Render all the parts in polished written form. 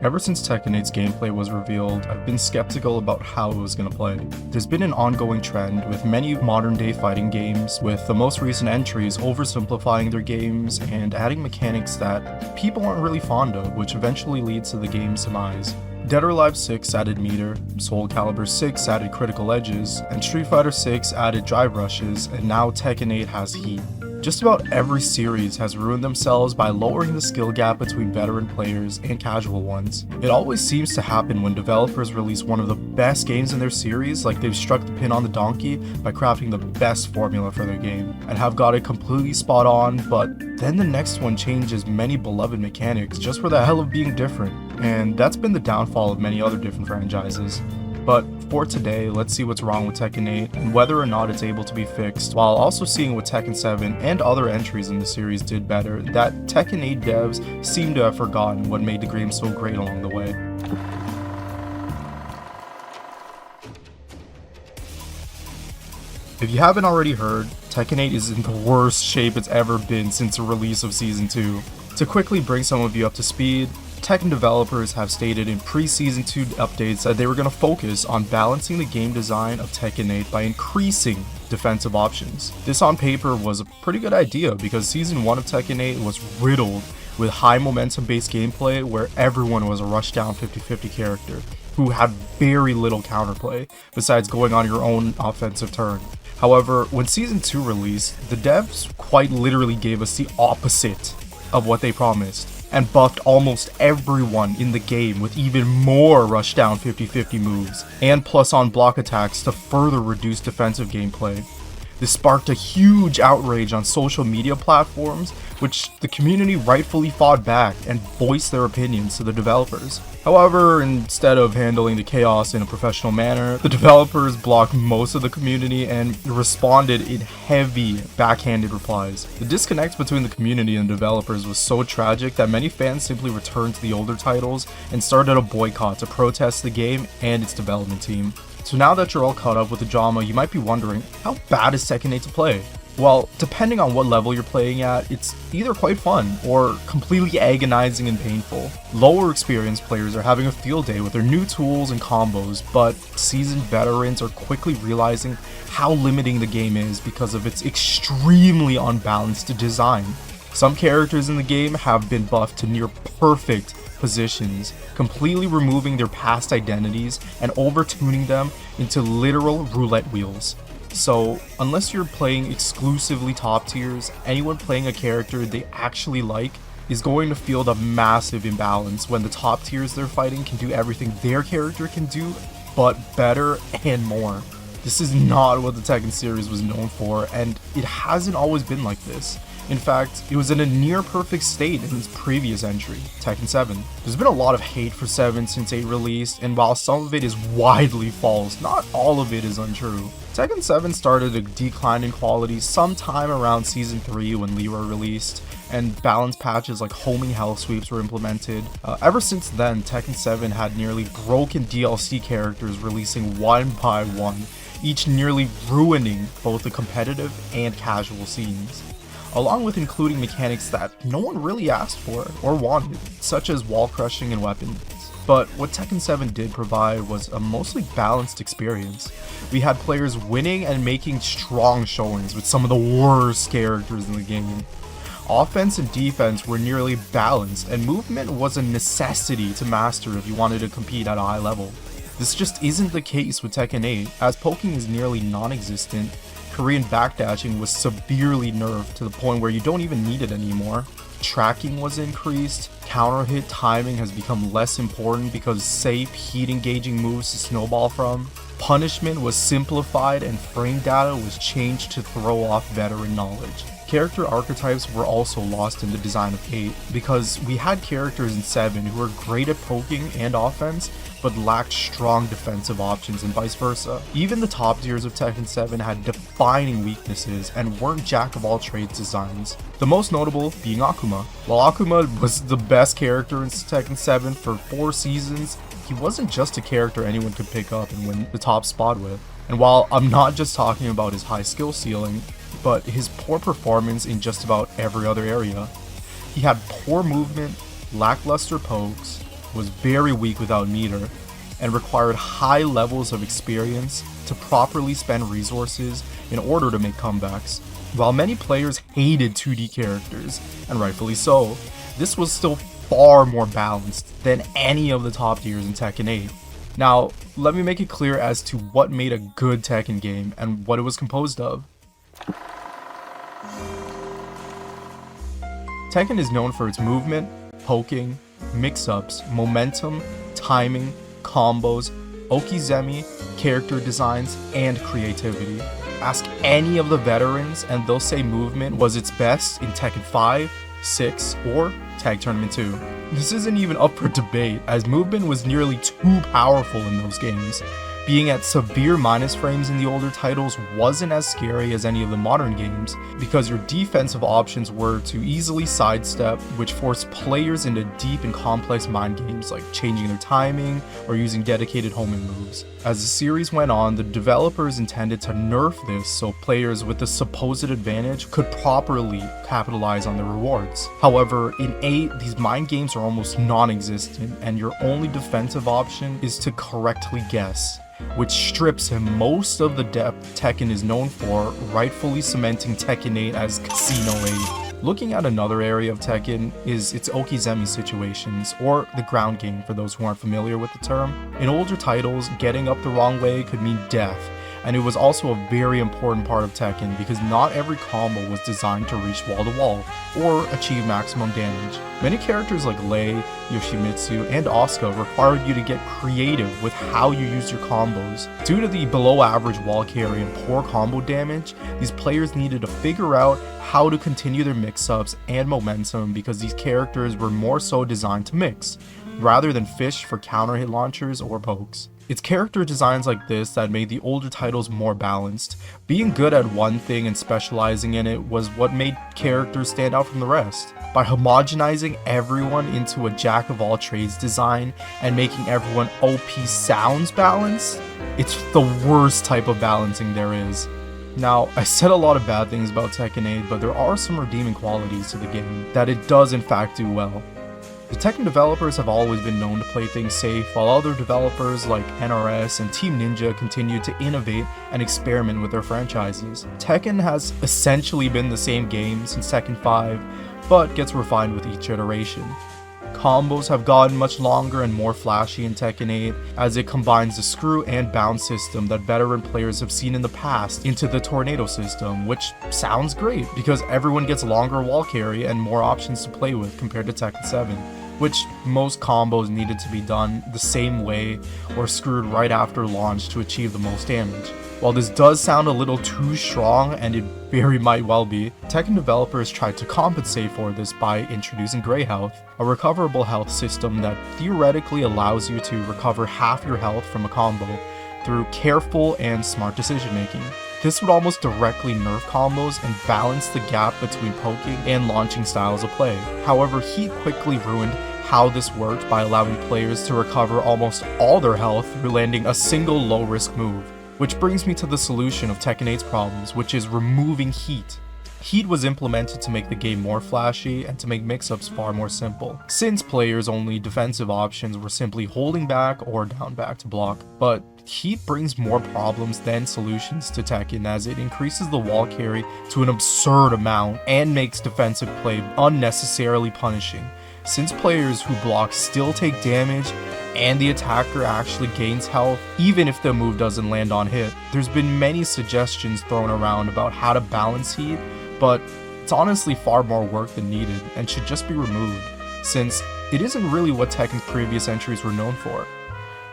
Ever since Tekken 8's gameplay was revealed, I've been skeptical about how it was going to play. There's been an ongoing trend with many modern-day fighting games, with the most recent entries oversimplifying their games and adding mechanics that people aren't really fond of, which eventually leads to the game's demise. Dead or Alive 6 added meter, Soul Calibur 6 added critical edges, and Street Fighter 6 added drive rushes, and now Tekken 8 has heat. Just about every series has ruined themselves by lowering the skill gap between veteran players and casual ones. It always seems to happen when developers release one of the best games in their series, like they've struck the pin on the donkey by crafting the best formula for their game, and have got it completely spot on, but then the next one changes many beloved mechanics just for the hell of being different, and that's been the downfall of many other different franchises. But for today, let's see what's wrong with Tekken 8 and whether or not it's able to be fixed, while also seeing what Tekken 7 and other entries in the series did better that Tekken 8 devs seem to have forgotten what made the game so great along the way. If you haven't already heard, Tekken 8 is in the worst shape it's ever been since the release of Season 2. To quickly bring some of you up to speed, Tekken developers have stated in pre-Season 2 updates that they were going to focus on balancing the game design of Tekken 8 by increasing defensive options. This on paper was a pretty good idea because Season 1 of Tekken 8 was riddled with high momentum based gameplay where everyone was a rushdown 50-50 character who had very little counterplay besides going on your own offensive turn. However, when Season 2 released, the devs quite literally gave us the opposite of what they promised, and buffed almost everyone in the game with even more rushdown 50-50 moves, and plus on block attacks to further reduce defensive gameplay. This sparked a huge outrage on social media platforms, which the community rightfully fought back and voiced their opinions to the developers. However, instead of handling the chaos in a professional manner, the developers blocked most of the community and responded in heavy backhanded replies. The disconnect between the community and developers was so tragic that many fans simply returned to the older titles and started a boycott to protest the game and its development team. So now that you're all caught up with the drama, you might be wondering, how bad is Tekken 8 to play? Well, depending on what level you're playing at, it's either quite fun or completely agonizing and painful. Lower experienced players are having a field day with their new tools and combos, but seasoned veterans are quickly realizing how limiting the game is because of its extremely unbalanced design. Some characters in the game have been buffed to near perfect positions, completely removing their past identities and over-tuning them into literal roulette wheels. So, unless you're playing exclusively top tiers, anyone playing a character they actually like is going to feel the massive imbalance when the top tiers they're fighting can do everything their character can do, but better and more. This is not what the Tekken series was known for, and it hasn't always been like this. In fact, it was in a near perfect state in its previous entry, Tekken 7. There's been a lot of hate for 7 since 8 released, and while some of it is widely false, not all of it is untrue. Tekken 7 started a decline in quality sometime around Season 3 when Leroy released, and balance patches like homing hell sweeps were implemented. Ever since then, Tekken 7 had nearly broken DLC characters releasing one by one, each nearly ruining both the competitive and casual scenes, along with including mechanics that no one really asked for or wanted, such as wall crushing and weapons. But what Tekken 7 did provide was a mostly balanced experience. We had players winning and making strong showings with some of the worst characters in the game. Offense and defense were nearly balanced, and movement was a necessity to master if you wanted to compete at a high level. This just isn't the case with Tekken 8, as poking is nearly non-existent. Korean backdashing was severely nerfed to the point where you don't even need it anymore. Tracking was increased, counter hit timing has become less important because safe heat engaging moves to snowball from. Punishment was simplified and frame data was changed to throw off veteran knowledge. Character archetypes were also lost in the design of 8 because we had characters in 7 who were great at poking and offense but lacked strong defensive options and vice versa. Even the top tiers of Tekken 7 had defining weaknesses and weren't jack-of-all-trades designs, the most notable being Akuma. While Akuma was the best character in Tekken 7 for 4 seasons, he wasn't just a character anyone could pick up and win the top spot with. And while I'm not just talking about his high skill ceiling, but his poor performance in just about every other area. He had poor movement, lackluster pokes, was very weak without meter, and required high levels of experience to properly spend resources in order to make comebacks. While many players hated 2D characters, and rightfully so, this was still far more balanced than any of the top tiers in Tekken 8. Now, let me make it clear as to what made a good Tekken game and what it was composed of. Tekken is known for its movement, poking, mix-ups, momentum, timing, combos, okizeme, character designs, and creativity. Ask any of the veterans and they'll say movement was its best in Tekken 5, 6, or Tag Tournament 2. This isn't even up for debate, as movement was nearly too powerful in those games. Being at severe minus frames in the older titles wasn't as scary as any of the modern games, because your defensive options were to easily sidestep, which forced players into deep and complex mind games like changing their timing or using dedicated homing moves. As the series went on, the developers intended to nerf this so players with the supposed advantage could properly capitalize on the rewards. However, in 8, these mind games are almost non-existent, and your only defensive option is to correctly guess, which strips him most of the depth Tekken is known for, rightfully cementing Tekken 8 as Casino 8. Looking at another area of Tekken is its okizeme situations, or the ground game for those who aren't familiar with the term. In older titles, getting up the wrong way could mean death, and it was also a very important part of Tekken because not every combo was designed to reach wall to wall or achieve maximum damage. Many characters like Lei, Yoshimitsu, and Asuka required you to get creative with how you use your combos. Due to the below average wall carry and poor combo damage, these players needed to figure out how to continue their mix-ups and momentum because these characters were more so designed to mix, rather than fish for counter hit launchers or pokes. It's character designs like this that made the older titles more balanced. Being good at one thing and specializing in it was what made characters stand out from the rest. By homogenizing everyone into a jack-of-all-trades design and making everyone OP sounds balanced, it's the worst type of balancing there is. Now, I said a lot of bad things about Tekken 8, but there are some redeeming qualities to the game that it does in fact do well. The Tekken developers have always been known to play things safe, while other developers like NRS and Team Ninja continue to innovate and experiment with their franchises. Tekken has essentially been the same game since Tekken 5, but gets refined with each iteration. Combos have gotten much longer and more flashy in Tekken 8, as it combines the screw and bounce system that veteran players have seen in the past into the tornado system, which sounds great because everyone gets longer wall carry and more options to play with compared to Tekken 7, which most combos needed to be done the same way or screwed right after launch to achieve the most damage. While this does sound a little too strong, and it very might well be, Tekken developers tried to compensate for this by introducing Grey Health, a recoverable health system that theoretically allows you to recover half your health from a combo through careful and smart decision making. This would almost directly nerf combos and balance the gap between poking and launching styles of play. However, Heat quickly ruined how this worked by allowing players to recover almost all their health through landing a single low-risk move. Which brings me to the solution of Tekken 8's problems, which is removing Heat. Heat was implemented to make the game more flashy and to make mix-ups far more simple, since players' only defensive options were simply holding back or down back to block. But Heat brings more problems than solutions to Tekken, as it increases the wall carry to an absurd amount and makes defensive play unnecessarily punishing, since players who block still take damage and the attacker actually gains health even if the move doesn't land on hit. There's been many suggestions thrown around about how to balance Heat, but it's honestly far more work than needed and should just be removed, since it isn't really what Tekken's previous entries were known for.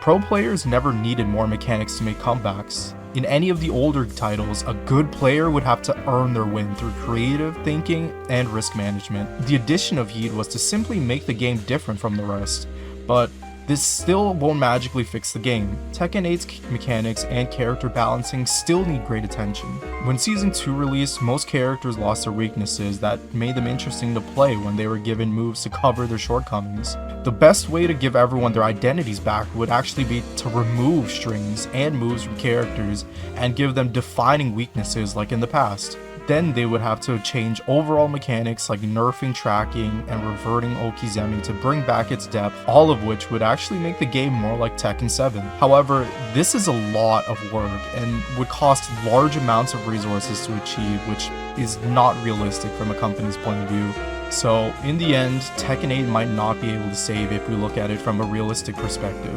Pro players never needed more mechanics to make comebacks. In any of the older titles, a good player would have to earn their win through creative thinking and risk management. The addition of Heat was to simply make the game different from the rest, but this still won't magically fix the game. Tekken 8's mechanics and character balancing still need great attention. When Season 2 released, most characters lost their weaknesses that made them interesting to play when they were given moves to cover their shortcomings. The best way to give everyone their identities back would actually be to remove strings and moves from characters and give them defining weaknesses like in the past. then they would have to change overall mechanics like nerfing tracking and reverting Okizeme to bring back its depth, all of which would actually make the game more like Tekken 7. However, this is a lot of work and would cost large amounts of resources to achieve, which is not realistic from a company's point of view. So in the end, Tekken 8 might not be able to save if we look at it from a realistic perspective.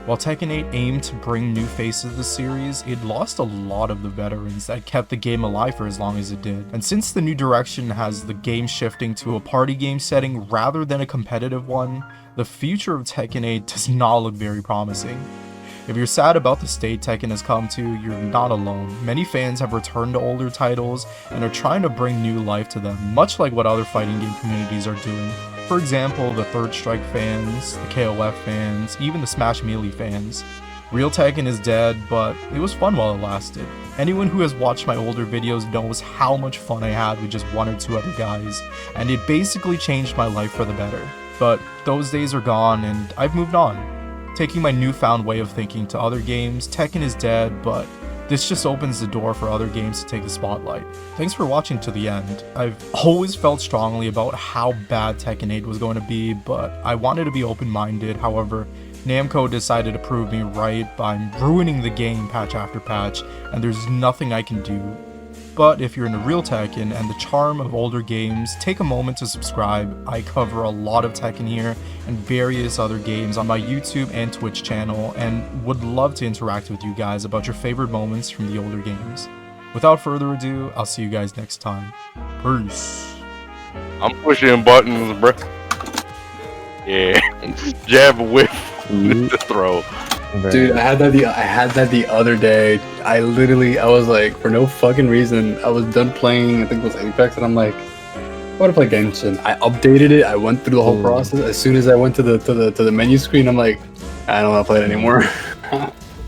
While Tekken 8 aimed to bring new faces to the series, it lost a lot of the veterans that kept the game alive for as long as it did. And since the new direction has the game shifting to a party game setting rather than a competitive one, the future of Tekken 8 does not look very promising. If you're sad about the state Tekken has come to, you're not alone. Many fans have returned to older titles and are trying to bring new life to them, much like what other fighting game communities are doing. For example, the Third Strike fans, the KOF fans, even the Smash Melee fans. Real Tekken is dead, but it was fun while it lasted. Anyone who has watched my older videos knows how much fun I had with just one or two other guys, and it basically changed my life for the better. But those days are gone, and I've moved on. Taking my newfound way of thinking to other games, Tekken is dead, but this just opens the door for other games to take the spotlight. Thanks for watching to the end. I've always felt strongly about how bad Tekken 8 was going to be, but I wanted to be open-minded. However, Namco decided to prove me right by ruining the game patch after patch, and there's nothing I can do. But if you're into real Tekken and the charm of older games, take a moment to subscribe. I cover a lot of Tekken here and various other games on my YouTube and Twitch channel, and would love to interact with you guys about your favorite moments from the older games. Without further ado, I'll see you guys next time. Peace. I'm pushing buttons, bro. Yeah. Jab, whip, throw. Dude, I had that the other day. I was like, for no fucking reason, I was done playing, I think it was Apex, and I'm like, I want to play Genshin. I updated it, I went through the whole process. As soon as I went to the menu screen, I'm like, I don't want to play it anymore.